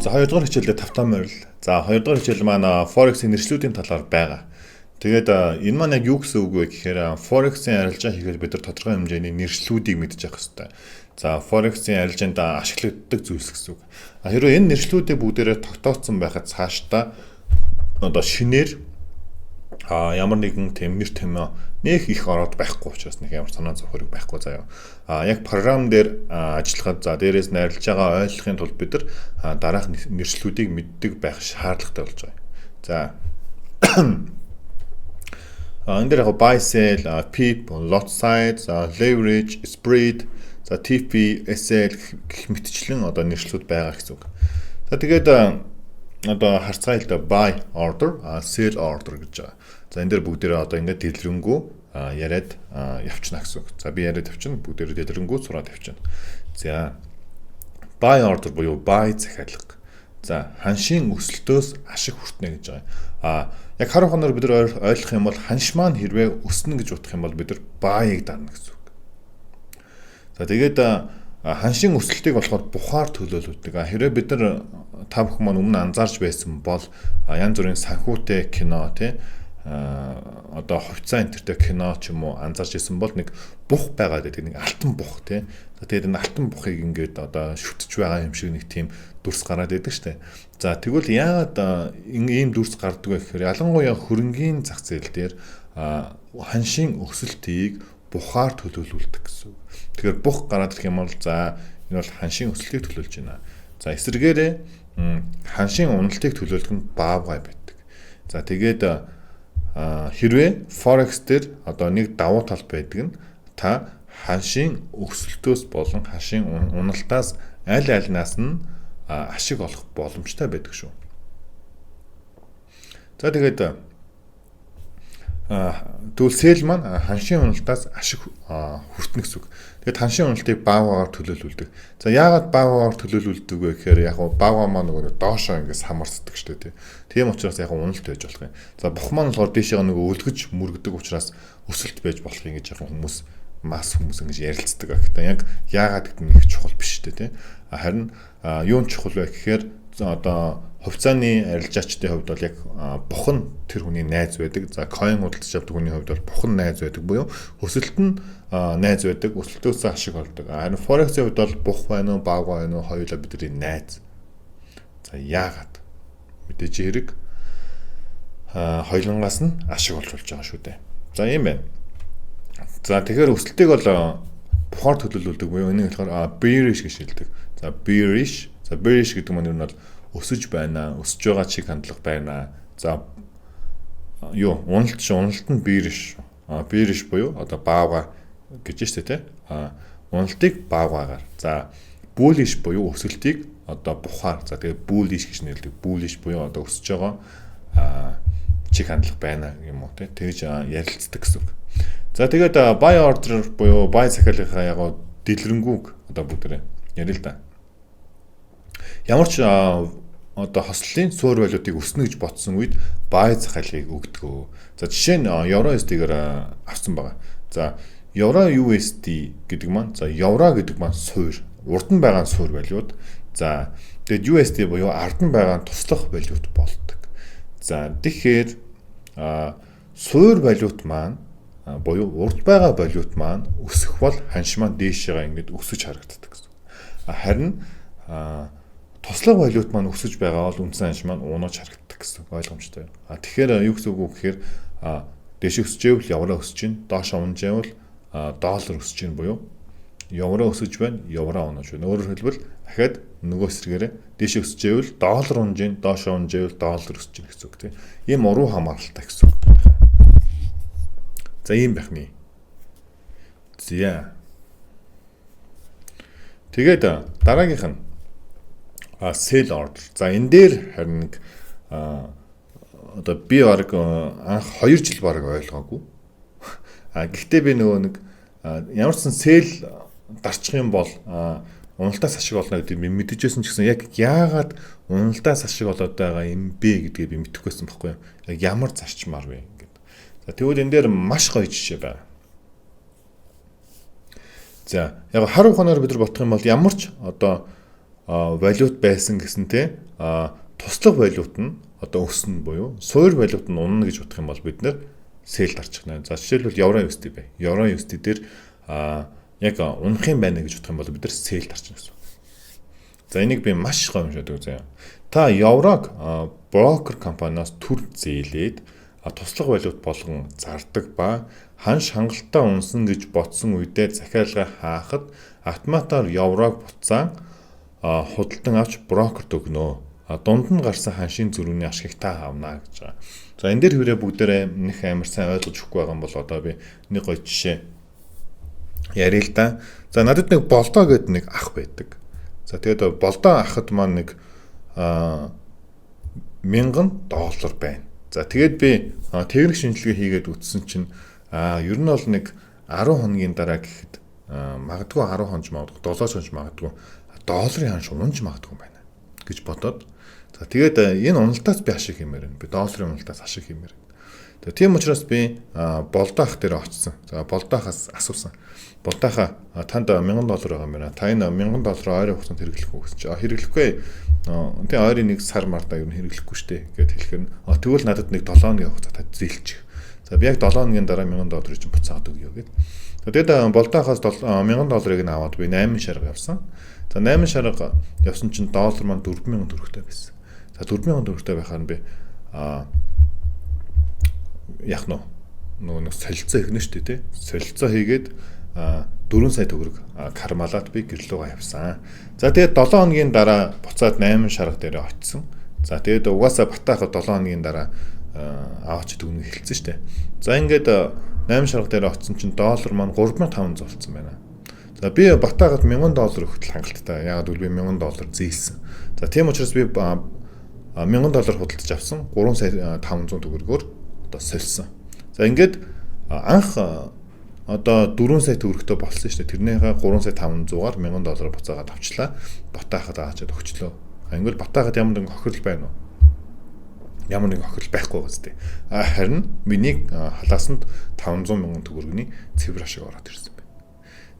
За 2 дугаар хичээлдээ тавтаа морил. За 2 дугаар хичээл маань Forex-ийн нэршлүүдийн талаар байгаа. Тэгээд энэ маань яг юу гэсэн үг вэ гэхээр Forex-ийн арилжаа хийхэд бид нар тодорхой хэмжээний нэршлүүдийг мэдж явах хэрэгтэй. За Forex-ийн арилжаанд ашиглагддаг зүйлс гэсэн үг. Хэрвээ энэ нэршлүүдийг бүгдээрээ тогтооцсон байхад цаашдаа шинээр ямар нэгэн тийм нэр томьёо нэг их ороод байхгүй учраас нэг ямар санаа зовхорыг байхгүй заяа. Яг програм дээр ажиллахад за дээрээс нь арилжаагаа ойлгохын тулд бид нар дараах нэршлүүдийг мэддэг байх шаардлагатай болж байгаа. За энэ дээр яг buy sell, pip, lot size, leverage, spread, за TP, SL гэх мэтчлэн нэршлүүд байгаа гэсэн үг. За тэгээд харцгаая л да buy order, sell order гэж байгаа. За энэ дээр бүгдээрээ ингээд дэлгэрэнгүй яриад явчихна гэсэн үг. За би яриад явчихна, бүгдээрээ дэлгэрэнгүй сураад явчихна. За buy order буюу buy захиалга. За ханшийн өсөлтөөс ашиг хүртнэ гэж байгаа. Яг харах хоноор бид нар ойлгох юм бол ханш маань хэрвээ өснө гэж бодох юм бол бид нар buy-ыг дарна гэсэн үг. За тэгээд ханшийн өсөлтийг болохоор бухаар төлөөлөдөг. Хэрвээ бид нар та бүхэн маань өмнө анзаарч байсан бол янз бүрийн санхүүтэй кино хувьцаа энтертэй кино ч юм уу анзаарч ирсэн бол нэг бух байгаад байдаг, нэг алтан бух тий. Тэгээд энэ алтан бухыг ингээд шүтж байгаа юм шиг нэг тийм дүрс гараад байдаг штэ. За тэгвэл яагаад ийм дүрс гардаг вэ гэхээр ялангуяа хөрөнгийн зах зээл дээр ханшийн өсөлтийг бухаар төлөөлүүлдэг гэсэн. Тэгэхээр бух гараад ирэх юм бол за энэ бол ханшийн өсөлтийг төлөөлж байна. За эсвэргээрээ ханшийн уналтыг төлөөлөх нь баавгай байдаг. За тэгээд хэрвээ Forex дээр нэг давуу тал байдаг нь та ханшийн өсөлтөөс болон ханшийн уналтаас аль альнаас нь ашиг олох боломжтой байдаг шүү. За тэгээд тэгвэл сэл маань ханшийн уналтаас ашиг хүртнэ гэсэн үг. Тэгээд ханшийн уналтыг баавгаар төлөөлүүлдэг. За яагаад баавгаар төлөөлүүлдэг вэ гэхээр яг баавгаа маань нөгөө доошоо ингээс хамарцдаг шүү дээ. Тийм учраас яг уналт байж болох юм. За бох маань болохоор дээшээ нөгөө өлгөж мөргөдөг учраас өсөлт байж болох юм гэж яг хүмүүс ингэж ярилцдаг. Гэхдээ яг яагаад гэдэг нь их чухал биш дээ. Харин юу нь чухал вэ гэхээр хувьцааны арилжаачдын хувьд бол яг бох нь тэр хүний найз байдаг. За coin худалдаж авдаг хүний хувьд бол бох нь найз байдаг буюу өсөлт нь найз байдаг. Өсөлтөөс ашиг олдог. Харин Forex-ийн хувьд бол бох байна уу, баавга байна уу хоёулаа бидний найз. За яагаад? Мэдээж хэрэг хоёулангаас нь ашиг олж байгаа шүү дээ. За ийм байна. За тэгэхээр өсөлтийг бол бухаар төлөөлүүлдэг буюу энийг болохоор bearish гэж хэлдэг. За bearish гэдэг маань юу нь бол өсөж байна, өсөж байгаа чиг хандлага байна. За уналт нь bearish. Bearish буюу баавга гэж штэ тий. Уналтыг баавгаагаар. За bullish буюу өсөлтийг бухаар. За тэгээ bullish гэж нэрлэдэг. Bullish буюу өсөж байгаа чиг хандлага байна юм уу тий. Тэгж ярилцдаг гэсэн үг. За тэгээд buy order буюу buy захиалгынхаа яг дэлгэрэнгүй бүгдээрээ ярил л да. Ямар ч хослолын суур валютыг өснө гэж ботсон үед buy захиалгыг өгдөг. За жишээ нь евро USD-гээр авсан байгаа. За евро USD гэдэг маань евро гэдэг маань суур, урд нь байгаа суур валют. За тэгээд USD буюу ард нь байгаа туслах валют болдог. За тэгэхээр суур валют маань буюу урд байгаа валют маань өсөх бол ханш маань дээшээгээ ингэж өсөж харагддаг гэсэн. Харин туслах валют маань өсөж байгаа бол үндсэн ханш маань унаж харагддаг гэсэн ойлгомжтой. Тэгэхээр юу гэсэн үг вэ гэхээр дээш өсөжэвэл евро өсөж чинь, доош унажэвэл доллар өсөж чинь буюу евро өсөж байна, евро унаж байна. Өөрөөр хэлбэл дахиад нөгөө эсрэгээрээ дээш өсөжэвэл доллар унаж чинь, доош унажэвэл доллар өсөж чинь гэсэн үг тийм. Ийм уруу хамааралтай гэсэн үг. За ийм байх нэ. За. Тэгээд дараагийнх нь sell order. За энэ дээр харин нэг би баг анх 2 жил баг ойлгоогүй. Гэхдээ би нөгөө нэг ямар ч сан sell дарчих юм бол уналтаас ашиг олно гэдэг би мэдчихсэн ч гэсэн яг яагаад уналтаас ашиг олоод байгаа юм бэ гэдгийг би мэдэхгүйсэн байхгүй юу. Яг ямар зарчмаар вэ гэдэг. За тэгвэл энэ дээр маш гоё жишээ байна. За яг харуу хоноор бид нар бодох юм бол ямар ч валют байсан гэсэнтэй туслах валют нь одоо өснө буюу суур валют нь унана гэж бодох юм бол бид нэр сэлд харчих нь. За жишээлбэл евро USD бай. Евро USD дээр яг унах юм байна гэж бодох юм бол бид нар сэлд харчих гэсэн. За энийг би маш гомжоод үзье. Та еврог брокер компаниас төр зээлээд туслах валют болгон зардаг ба ханш хангалттай унсан гэж бодсон үедээ захиалга хаахад автоматар еврог буцаан худалдан авч брокерт өгнө. Дунд нь гарсан ханшийн зөрүүний ашгийг та авна гэж байгаа. За энэ дээр хүрээ бүгдээрээ нэг амар сайн ойлгож өгөхгүй байгаа юм бол одоо би нэг гоё жишээ ярил л да. За надад нэг болдоо гэдэг нэг ах байдаг. За тэгээд болдоо ахад маань нэг $1000 байна. За тэгээд би техник шинжилгээ хийгээд үтсэн чинь ер нь бол нэг 10 хоногийн дараа гэхэд магадгүй 10 хоног магадгүй 7 хоног магадгүй долларын ханш унаж магадгүй юм байна гэж бодоод за тэгээд энэ уналтаас би ашиг хиймээр байна. Би долларын уналтаас ашиг хиймээр байна. Тэгээд тийм учраас би болдоох дээр очсон. За болдоохоос асуусан. Болдоохоо танд $1000 байгаа юм байна. Та энэ $1000 ойрын хугацаанд хэрэглэх үү гэсэн чинь хэрэглэхгүй. Тэгээ ойрын нэг сар мартаа ер нь хэрэглэхгүй штэ гэд хэлэхээр тэгвэл надад нэг 7 хоногийн хугацаа зээлчих. За би яг 7 хоногийн дараа $1000 чинь буцаад өгье гэд. Тэгээд болдоохоос $1000-ыг нь аваад би 8 шарга явсан. За 8 шарга явсан чинь доллар маань 4000 төгрөгтэй байсан. За 4000 төгрөгтэй байхаар би яг нэг солилцоо хийх нь шүү дээ тий. Солилцоо хийгээд 4 сая төгрөг кармалаад би гэрлүүгээ явсан. За тэгээд 7 хоногийн дараа буцаад 8 шарга дээр очсон. За тэгээд угаасаа батаахад 7 хоногийн дараа аваач төгнө хэлсэн шүү дээ. За ингээд 8 шарга дээр очсон чинь доллар маань 3500 болсон байна. За би батаахад $1000 өгөхөд хангалттай. Яагаад гэвэл би $1000 зээлсэн. За тийм учраас би $1000 худалдаж авсан 3 сая 500 төгрөгөөр одоо сольсон. За ингээд анх одоо 4 сая төгрөгтэй болсон шүү дээ. Тэрнийхээ 3 сая 500-аар $1000 буцаагаад авчлаа. Батаахад аачаад өгчлөө. Ингээд батаахад ямар нэгэн хохирол байна уу? Ямар нэгэн хохирол байхгүй байгаа зү. Харин миний халаасанд 500,000 төгрөгийн цэвэр ашиг ороод ирсэн байна.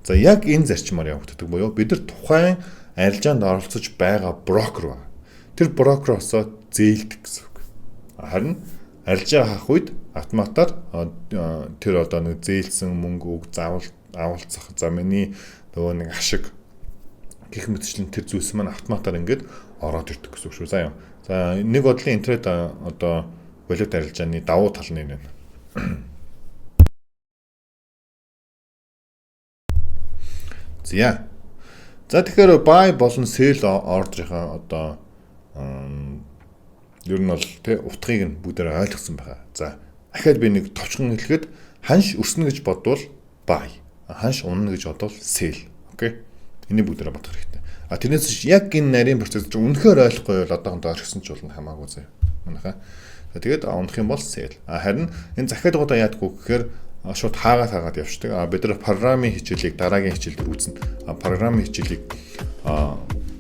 За яг энэ зарчмаар явагддаг буюу бид нар тухайн арилжаанд оролцож байгаа брокер ба тэр брокероосоо зээлдэг гэсэн үг. Харин арилжаа хаах үед автоматар тэр одоо нэг зээлсэн мөнгө үг авалцах за миний нөгөө нэг ашиг гэх мэтчлэн тэр зүйлс маань автоматар ингээд ороод ирдэг гэсэн үг шүү. За нэг бодлын интернет одоо валют арилжааны давуу тал нь энэ байна. За тэгэхээр buy болон sell ордерынхаа одоо ер нь бол тэ утгыг нь бүгдээр ойлгосон байгаа. За дахиад би нэг товчхон хэлэхэд ханш өснө гэж бодвол buy, ханш унна гэж бодвол sell. Окей. Энийг бүгдээр бодох хэрэгтэй. Тэрнээс яг энэ нарийн процесс чинь үнэхээр ойлгохгүй бол одоохондоо орхисон ч болно хамаагүй зэ. Манайхаа. Тэгээд унах юм бол sell. Харин энэ захиалгуудаа яадаггүй гэхээр шууд хаагаад явждаг. Бид нар программын хичээлийг дараагийн хичээлдэр үзнэ. Программын хичээлийг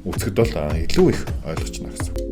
үзэхэд бол илүү их ойлгож байна гэсэн.